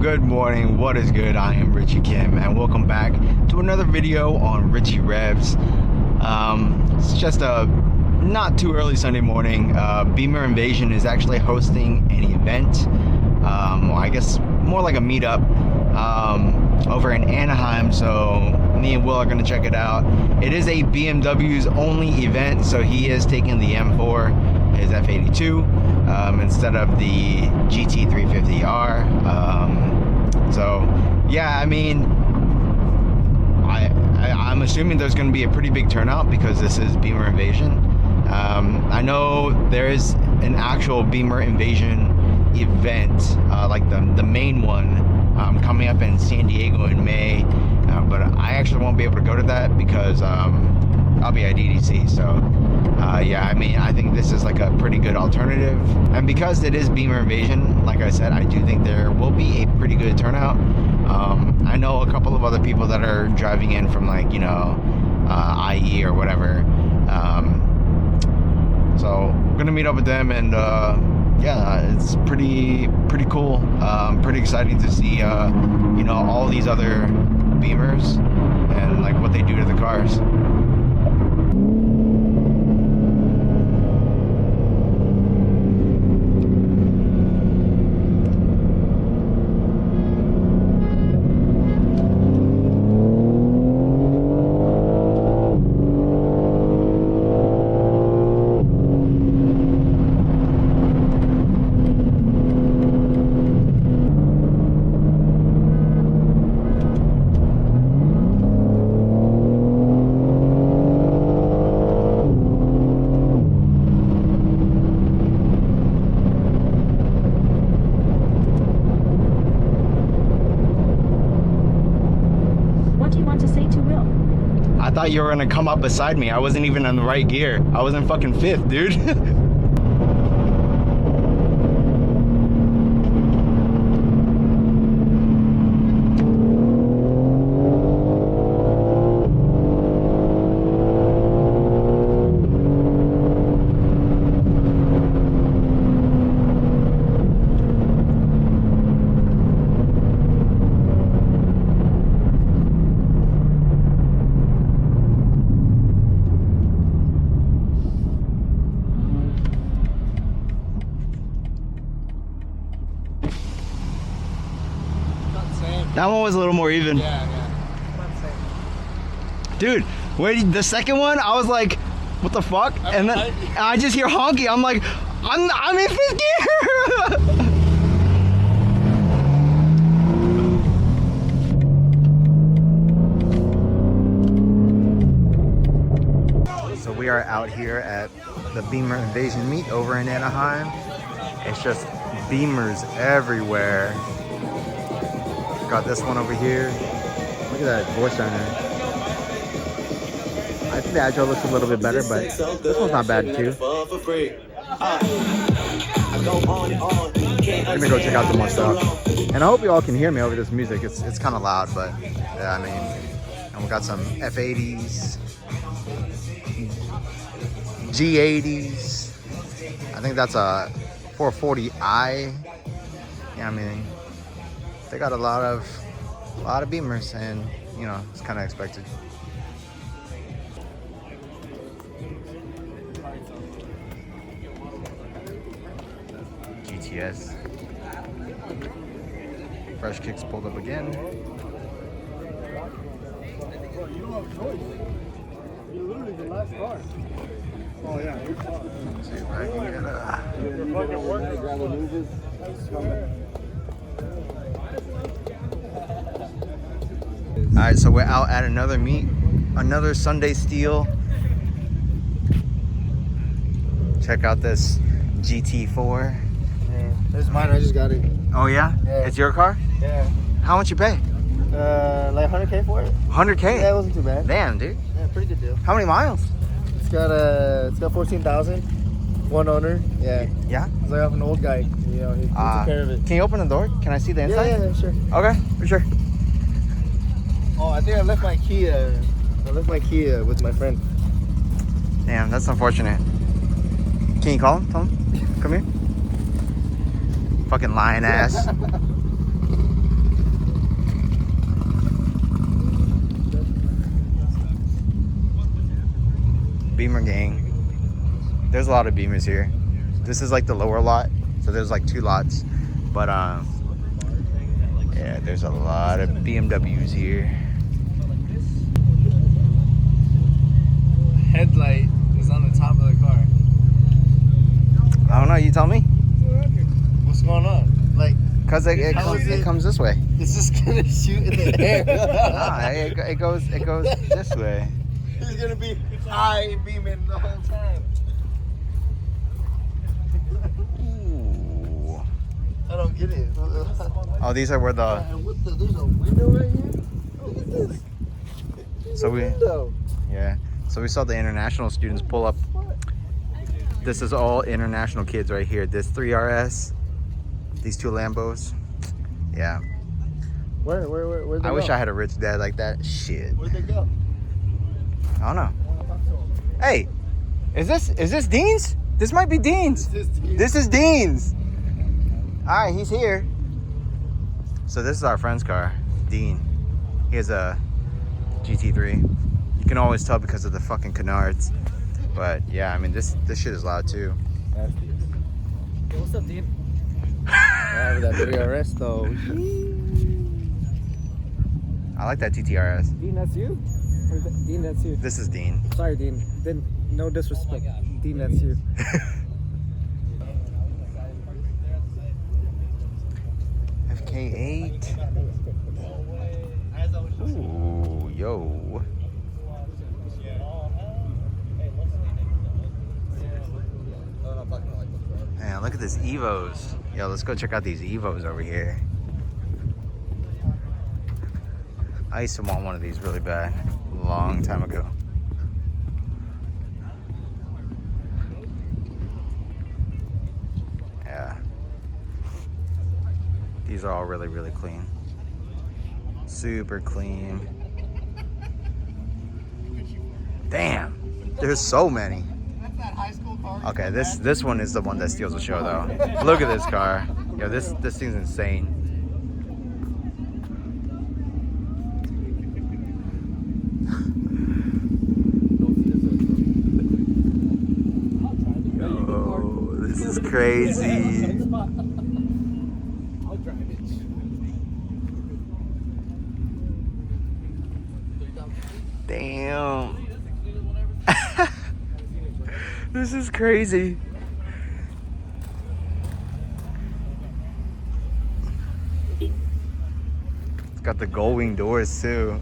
Good morning, what is good? I am Richie Kim and welcome back to another video on Richie Revs. It's just a not too early Sunday morning. Bimmerinvasion is actually hosting an event, or I guess more like a meetup over in Anaheim, so me and Will are going to check it out. It is a BMW's only event, so he is taking the M4, his F82, instead of the GT 350R. So yeah, I mean, I'm assuming there's going to be a pretty big turnout because this is Bimmerinvasion. I know there is an actual Bimmerinvasion event, like the main one, coming up in San Diego in May, but I actually won't be able to go to that because I'll be at EDC. So yeah, I mean, I think this is like a pretty good alternative, and because it is Bimmerinvasion, like I said, I do think there will be a pretty good turnout. I know a couple of other people that are driving in from, like, you know, IE or whatever, so we're gonna meet up with them, and yeah, it's pretty cool. Pretty exciting to see you know, all these other Beamers and like what they do to the cars. I thought you were gonna come up beside me. I wasn't even in the right gear. I was in fucking fifth, dude. That one was a little more even. Yeah. Dude, wait, the second one, I was like, what the fuck? And then I just hear honky. I'm like, I'm in fifth gear. So we are out here at the Bimmerinvasion meet over in Anaheim. It's just Beamers everywhere. Got this one over here. Look at that voice on there. I think the Agile looks a little bit better, but this one's not bad too. Let me go check out some more stuff. And I hope you all can hear me over this music. It's kind of loud, but yeah, I mean, and we got some F80s, G80s. I think that's a 440i. Yeah, I mean, they got a lot of Beamers, and you know, it's kind of expected. GTS. Fresh Kicks pulled up again. Bro, you don't have choice. You're literally the last car. Oh yeah, you're fine. Let's see if I can get You're fucking working. Grab the movers. Alright, so we're out at another meet, another Sunday Steel. Check out this GT4. Yeah, this is mine, I just got it. Oh yeah? Yeah. It's your car? Yeah. How much you pay? Like 100K for it? 100K? Yeah, it wasn't too bad. Damn, dude. Yeah, pretty good deal. How many miles? It's got 14,000. One owner. Yeah. Yeah? It's like I have an old guy. You know, he took care of it. Can you open the door? Can I see the inside? Yeah, sure. Okay, for sure. Oh, I think I left my key. With my friend. Damn, that's unfortunate. Can you call him? Tell him? Come here. Fucking lying ass. Beamer gang. There's a lot of Beamers here. This is like the lower lot, so there's like 2 lots. But yeah, there's a lot of BMWs here. Headlight is on the top of the car. I don't know. You tell me. What's going on? Like, Cause it comes this way. it's just gonna shoot in the air. Nah, it goes this way. He's gonna be high beaming the whole time. Ooh. I don't get it. Oh, these are where the. There's a window right here. Look at this. So we. Window. Yeah. So we saw the international students pull up. This is all international kids right here. This 3RS, these 2 Lambos. Yeah. Where'd they I go? wish I had a rich dad like that. Shit. Where'd they go? I don't know. Hey, is this Dean's? This might be Dean's. This is Dean's. All right, he's here. So this is our friend's car, Dean. He has a GT3. You can always tell because of the fucking canards. But yeah, I mean this shit is loud too. Hey, what's up, Dean? With that 3RS though. I like that TTRS. Dean, that's you? Or Dean, that's you? This is Dean. Sorry, Dean. No disrespect. Dean, that's you. FK8. Ooh, yo. Man, look at this Evos. Yo, let's go check out these Evos over here. I used to want one of these really bad, a long time ago. Yeah. These are all really, really clean. Super clean. Damn, there's so many. Okay, this one is the one that steals the show though. Look at this car. Yo, this thing's insane. Oh, this is crazy. Damn. This is crazy. It's got the gold wing doors too.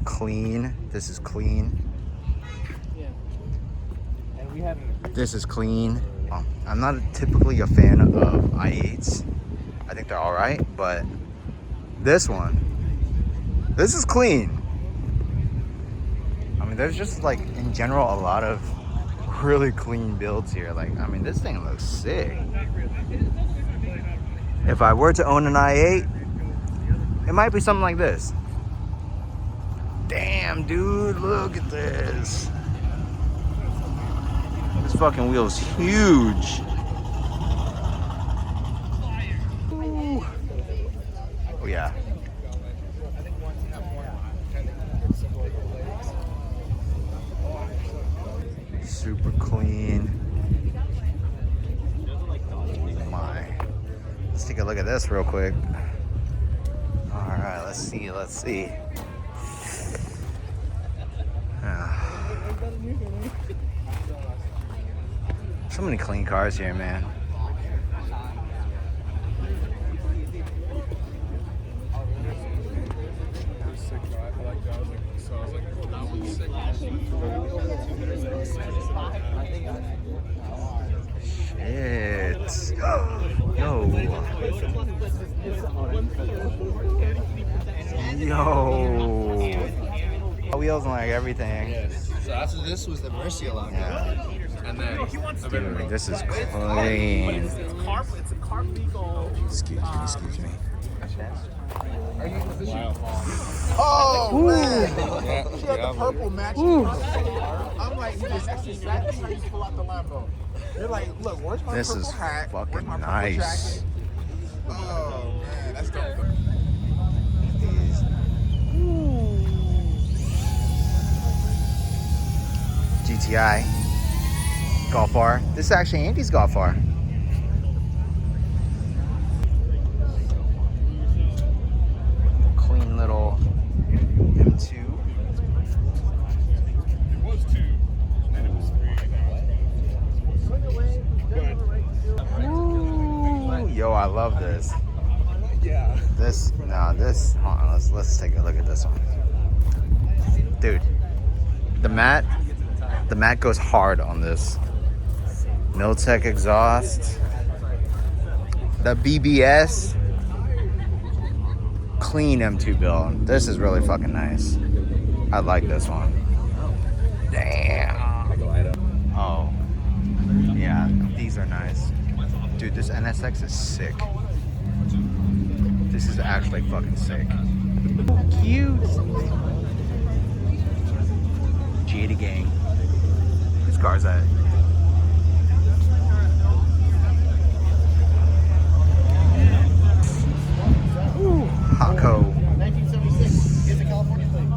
Clean. This is clean. This is clean. I'm not typically a fan of i8s. I think they're alright, but this one, this is clean. I mean, there's just like, in general, a lot of really clean builds here. Like, I mean, this thing looks sick. If I were to own an i8, it might be something like this. Damn, dude, look at this. This fucking wheel's huge. Ooh. Oh, yeah. Super clean. My. Let's take a look at this real quick. All right, let's see. So many clean cars here, man. Shit. Yo. Wheels and like everything. So after this was the Murcielago. Yeah. And then Dude, this is clean. It's a car legal. Excuse me. wow. Oh man! Yeah, She had the purple matching. I'm like, this is exactly how you pull out the Lambo. You're like, look, where's my This purple is hat? Where's fucking my purple nice. jacket? Oh man, that's dope. GTI Golf R. This is actually Andy's Golf R. Clean little M2. Ooh, yo, I love this. Yeah. This, hold on, let's take a look at this one. Dude, the mat goes hard on this. Miltech exhaust. The BBS. Clean M2 build. This is really fucking nice. I like this one. Damn. Oh. Yeah, these are nice. Dude, this NSX is sick. This is actually fucking sick. Cute. G80 gang. Whose car's that? Ooh, Hako. 1976. It's a California plate.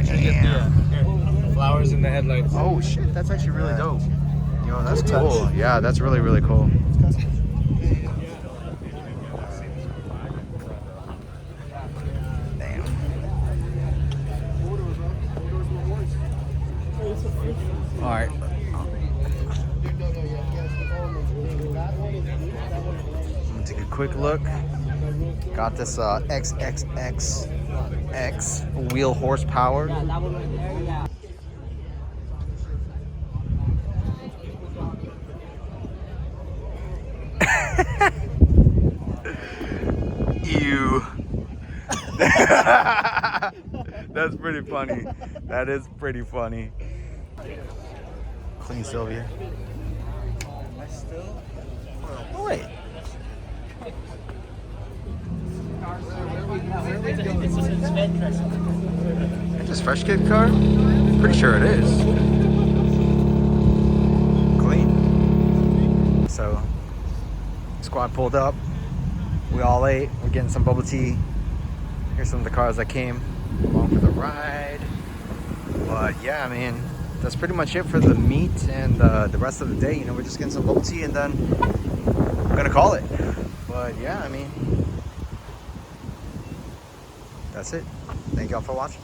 Damn. Flowers in the headlights. Oh shit, that's actually really dope. Yo, that's cool. Yeah, that's really, really cool. Damn. All right. I'm gonna take a quick look. Got this XXXX wheel horsepower. Ew. That's pretty funny. That is pretty funny. Clean Sylvia. Oh, wait. It's just fresh kit car? Pretty sure it is. Clean. So, squad pulled up. We all ate. We're getting some bubble tea. Here's some of the cars that came along for the ride. But yeah, I mean, that's pretty much it for the meet and the rest of the day. You know, we're just getting some bubble tea and then we're gonna call it. But yeah, I mean, that's it. Thank y'all for watching.